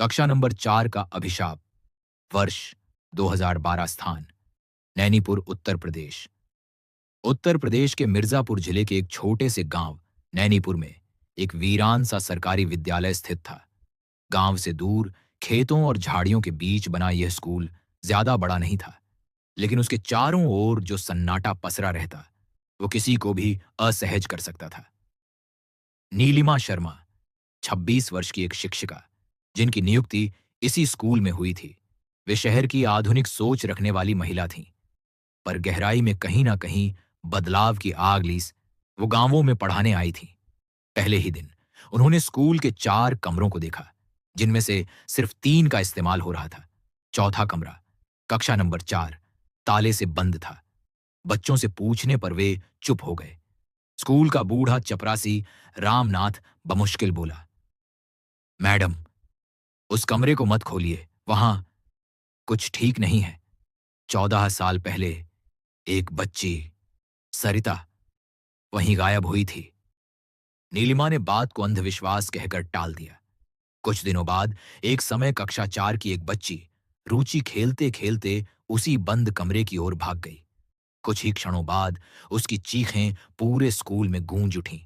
कक्षा नंबर 4 का अभिशाप। वर्ष 2012। स्थान नैनीपुर, उत्तर प्रदेश। उत्तर प्रदेश के मिर्जापुर जिले के एक छोटे से गांव नैनीपुर में एक वीरान सा सरकारी विद्यालय स्थित था। गांव से दूर खेतों और झाड़ियों के बीच बना यह स्कूल ज्यादा बड़ा नहीं था, लेकिन उसके चारों ओर जो सन्नाटा पसरा रहता वो किसी को भी असहज कर सकता था। नीलिमा शर्मा 26 वर्ष की एक शिक्षिका, जिनकी नियुक्ति इसी स्कूल में हुई थी। वे शहर की आधुनिक सोच रखने वाली महिला थीं, पर गहराई में कहीं ना कहीं बदलाव की आग लीस वो गांवों में पढ़ाने आई थीं। पहले ही दिन उन्होंने स्कूल के 4 कमरों को देखा, जिनमें से सिर्फ 3 का इस्तेमाल हो रहा था। चौथा कमरा, कक्षा नंबर 4, ताले से बंद था। बच्चों से पूछने पर वे चुप हो गए। स्कूल का बूढ़ा चपरासी रामनाथ बमुश्किल बोला, मैडम, उस कमरे को मत खोलिए, वहां कुछ ठीक नहीं है। 14 साल पहले एक बच्ची, सरिता, वहीं गायब हुई थी। नीलिमा ने बात को अंधविश्वास कहकर टाल दिया। कुछ दिनों बाद एक समय कक्षा 4 की एक बच्ची रुचि खेलते खेलते उसी बंद कमरे की ओर भाग गई। कुछ ही क्षणों बाद उसकी चीखें पूरे स्कूल में गूंज उठीं।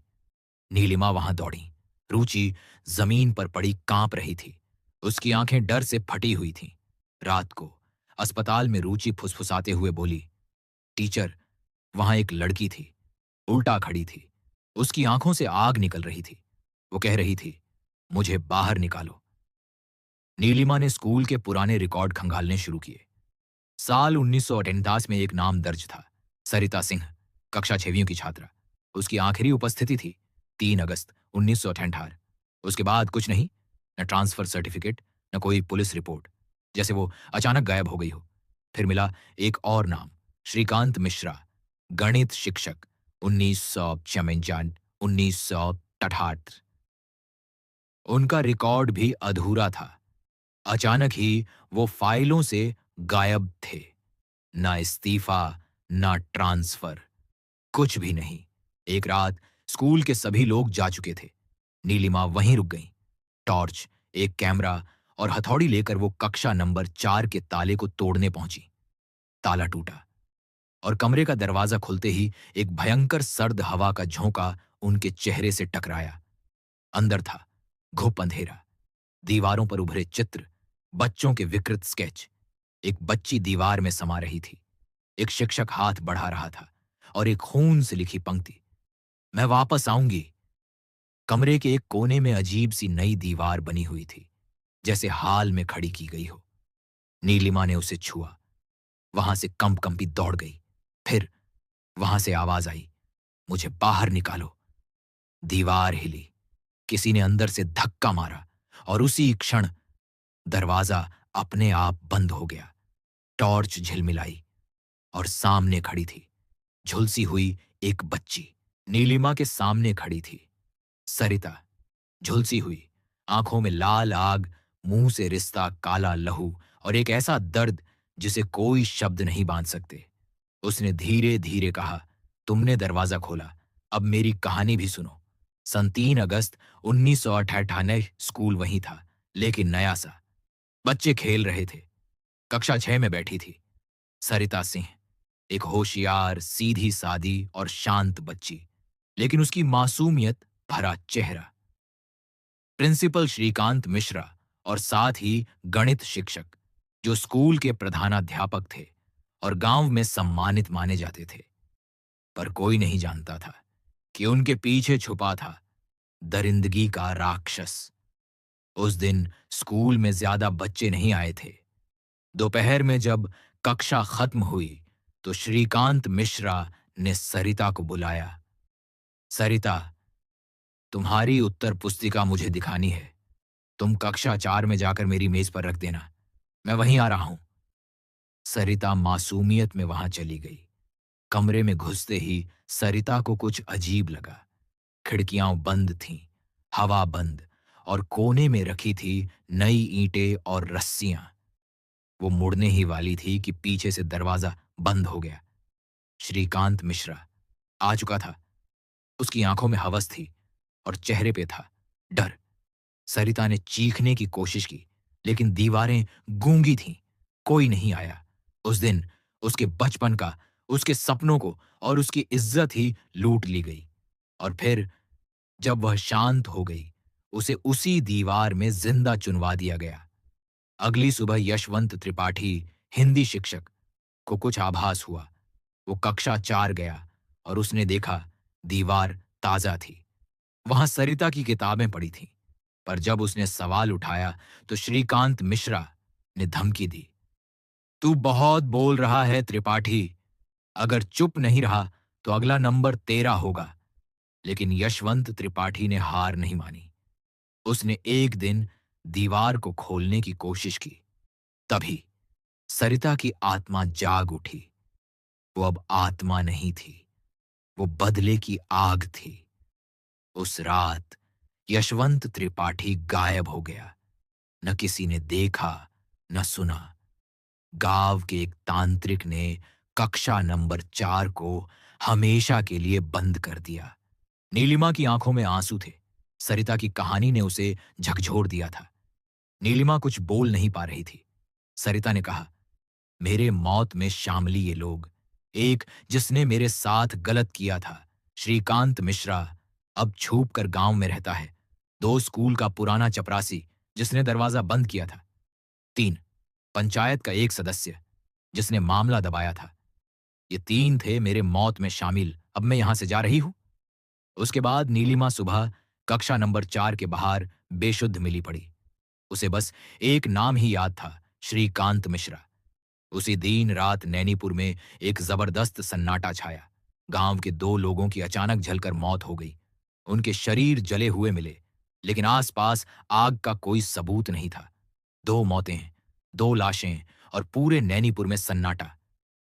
नीलिमा वहां दौड़ी। रुचि जमीन पर पड़ी कांप रही थी। उसकी आंखें डर से फटी हुई थीं। रात को अस्पताल में रुचि फुसफुसाते हुए बोली, टीचर, वहां एक लड़की थी, उल्टा खड़ी थी। उसकी आंखों से आग निकल रही थी। वो कह रही थी, मुझे बाहर निकालो। नीलिमा ने स्कूल के पुराने रिकॉर्ड खंगालने शुरू किए। साल 1948 में एक नाम दर्ज था, सरिता सिंह, कक्षा 6वीं की छात्रा। उसकी आखिरी उपस्थिति थी 3 अगस्त 1968। उसके बाद कुछ नहीं, न ट्रांसफर सर्टिफिकेट, न कोई पुलिस रिपोर्ट, जैसे वो अचानक गायब हो गई हो। फिर मिला एक और नाम, श्रीकांत मिश्रा, गणित शिक्षक, 1968। उनका रिकॉर्ड भी अधूरा था। अचानक ही वो फाइलों से गायब थे। ना इस्तीफा, ना ट्रांसफर, कुछ भी नहीं। एक रात स्कूल के सभी लोग जा चुके थे। नीलिमा वहीं रुक गई। टॉर्च, एक कैमरा और हथौड़ी लेकर वो कक्षा नंबर 4 के ताले को तोड़ने पहुंची। ताला टूटा और कमरे का दरवाजा खुलते ही एक भयंकर सर्द हवा का झोंका उनके चेहरे से टकराया। अंदर था घुप अंधेरा। दीवारों पर उभरे चित्र, बच्चों के विकृत स्केच। एक बच्ची दीवार में समा रही थी। एक शिक्षक हाथ बढ़ा रहा था और एक खून से लिखी पंक्ति, मैं वापस आऊंगी। कमरे के एक कोने में अजीब सी नई दीवार बनी हुई थी, जैसे हाल में खड़ी की गई हो। नीलिमा ने उसे छुआ। वहां से कंपी दौड़ गई। फिर वहां से आवाज आई, मुझे बाहर निकालो। दीवार हिली। किसी ने अंदर से धक्का मारा और उसी क्षण दरवाजा अपने आप बंद हो गया। टॉर्च झिलमिलाई और सामने खड़ी थी झुलसी हुई एक बच्ची। नीलिमा के सामने खड़ी थी सरिता, झुलसी हुई, आंखों में लाल आग, मुंह से रिसता काला लहू और एक ऐसा दर्द जिसे कोई शब्द नहीं बांध सकते। उसने धीरे धीरे कहा, तुमने दरवाजा खोला, अब मेरी कहानी भी सुनो। सन 3 अगस्त 1998 स्कूल वहीं था, लेकिन नया सा। बच्चे खेल रहे थे। कक्षा 6 में बैठी थी सरिता सिंह, एक होशियार, सीधी सादी और शांत बच्ची, लेकिन उसकी मासूमियत भरा चेहरा। प्रिंसिपल श्रीकांत मिश्रा और साथ ही गणित शिक्षक, जो स्कूल के प्रधानाध्यापक थे और गांव में सम्मानित माने जाते थे, पर कोई नहीं जानता था कि उनके पीछे छुपा था दरिंदगी का राक्षस। उस दिन स्कूल में ज्यादा बच्चे नहीं आए थे। दोपहर में जब कक्षा खत्म हुई तो श्रीकांत मिश्रा ने सरिता को बुलाया। सरिता, तुम्हारी उत्तर पुस्तिका मुझे दिखानी है। तुम कक्षा 4 में जाकर मेरी मेज पर रख देना, मैं वहीं आ रहा हूं। सरिता मासूमियत में वहां चली गई। कमरे में घुसते ही सरिता को कुछ अजीब लगा। खिड़कियां बंद थीं, हवा बंद, और कोने में रखी थी नई ईंटें और रस्सियां। वो मुड़ने ही वाली थी कि पीछे से दरवाजा बंद हो गया। श्रीकांत मिश्रा आ चुका था। उसकी आंखों में हवस थी और चेहरे पे था डर। सरिता ने चीखने की कोशिश की, लेकिन दीवारें गूंगी थीं। कोई नहीं आया। उस दिन उसके बचपन का, उसके सपनों को और उसकी इज्जत ही लूट ली गई। और फिर जब वह शांत हो गई, उसे उसी दीवार में जिंदा चुनवा दिया गया। अगली सुबह यशवंत त्रिपाठी, हिंदी शिक्षक, को कुछ आभास हुआ। वो कक्षा 4 गया और उसने देखा दीवार ताजा थी। वहां सरिता की किताबें पड़ी थीं। पर जब उसने सवाल उठाया तो श्रीकांत मिश्रा ने धमकी दी। तू बहुत बोल रहा है त्रिपाठी। अगर चुप नहीं रहा तो अगला नंबर तेरा होगा। लेकिन यशवंत त्रिपाठी ने हार नहीं मानी। उसने एक दिन दीवार को खोलने की कोशिश की। तभी सरिता की आत्मा जाग उठी। वो अब आत्मा नहीं थी, वो बदले की आग थी। उस रात यशवंत त्रिपाठी गायब हो गया। न किसी ने देखा, न सुना। गांव के एक तांत्रिक ने कक्षा नंबर 4 को हमेशा के लिए बंद कर दिया। नीलिमा की आंखों में आंसू थे। सरिता की कहानी ने उसे झकझोर दिया था। नीलिमा कुछ बोल नहीं पा रही थी। सरिता ने कहा, मेरे मौत में शामिल ये लोग, एक जिसने मेरे साथ गलत किया था, श्रीकांत मिश्रा, अब छुप कर गांव में रहता है। 2 स्कूल का पुराना चपरासी जिसने दरवाजा बंद किया था। 3 पंचायत का एक सदस्य जिसने मामला दबाया था। ये 3 थे मेरे मौत में शामिल। अब मैं यहां से जा रही हूं। उसके बाद नीलिमा सुबह कक्षा नंबर 4 के बाहर बेशुद्ध मिली पड़ी। उसे बस एक नाम ही याद था, श्रीकांत मिश्रा। उसी दिन रात नैनीपुर में एक जबरदस्त सन्नाटा छाया। गांव के 2 लोगों की अचानक जलकर मौत हो गई। उनके शरीर जले हुए मिले, लेकिन आसपास आग का कोई सबूत नहीं था। 2 मौतें, 2 लाशें और पूरे नैनीपुर में सन्नाटा।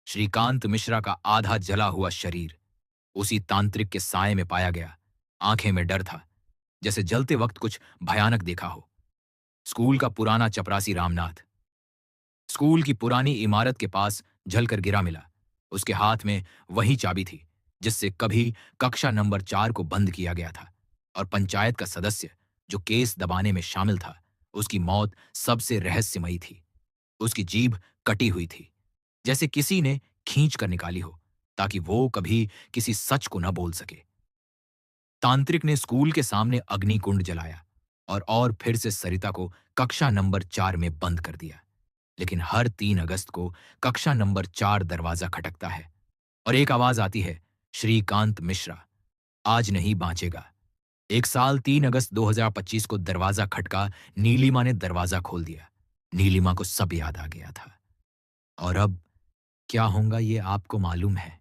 श्रीकांत मिश्रा का आधा जला हुआ शरीर उसी तांत्रिक के साए में पाया गया। आंखें में डर था, जैसे जलते वक्त कुछ भयानक देखा हो। स्कूल का पुराना चपरासी रामनाथ स्कूल की पुरानी इमारत के पास जलकर गिरा मिला। उसके हाथ में वही चाबी थी जिससे कभी कक्षा नंबर 4 को बंद किया गया था। और पंचायत का सदस्य जो केस दबाने में शामिल था, उसकी मौत सबसे रहस्यमयी थी। उसकी जीभ कटी हुई थी, जैसे किसी ने खींच कर निकाली हो, ताकि वो कभी किसी सच को न बोल सके। तांत्रिक ने स्कूल के सामने अग्निकुंड जलाया और फिर से सरिता को कक्षा नंबर 4 में बंद कर दिया। लेकिन हर 3 अगस्त को कक्षा नंबर 4 दरवाजा खटकता है और एक आवाज आती है, श्रीकांत मिश्रा आज नहीं बांचेगा। एक साल 3 अगस्त 2025 को दरवाजा खटका। नीलिमा ने दरवाजा खोल दिया। नीलिमा को सब याद आ गया था। और अब क्या होगा ये आपको मालूम है।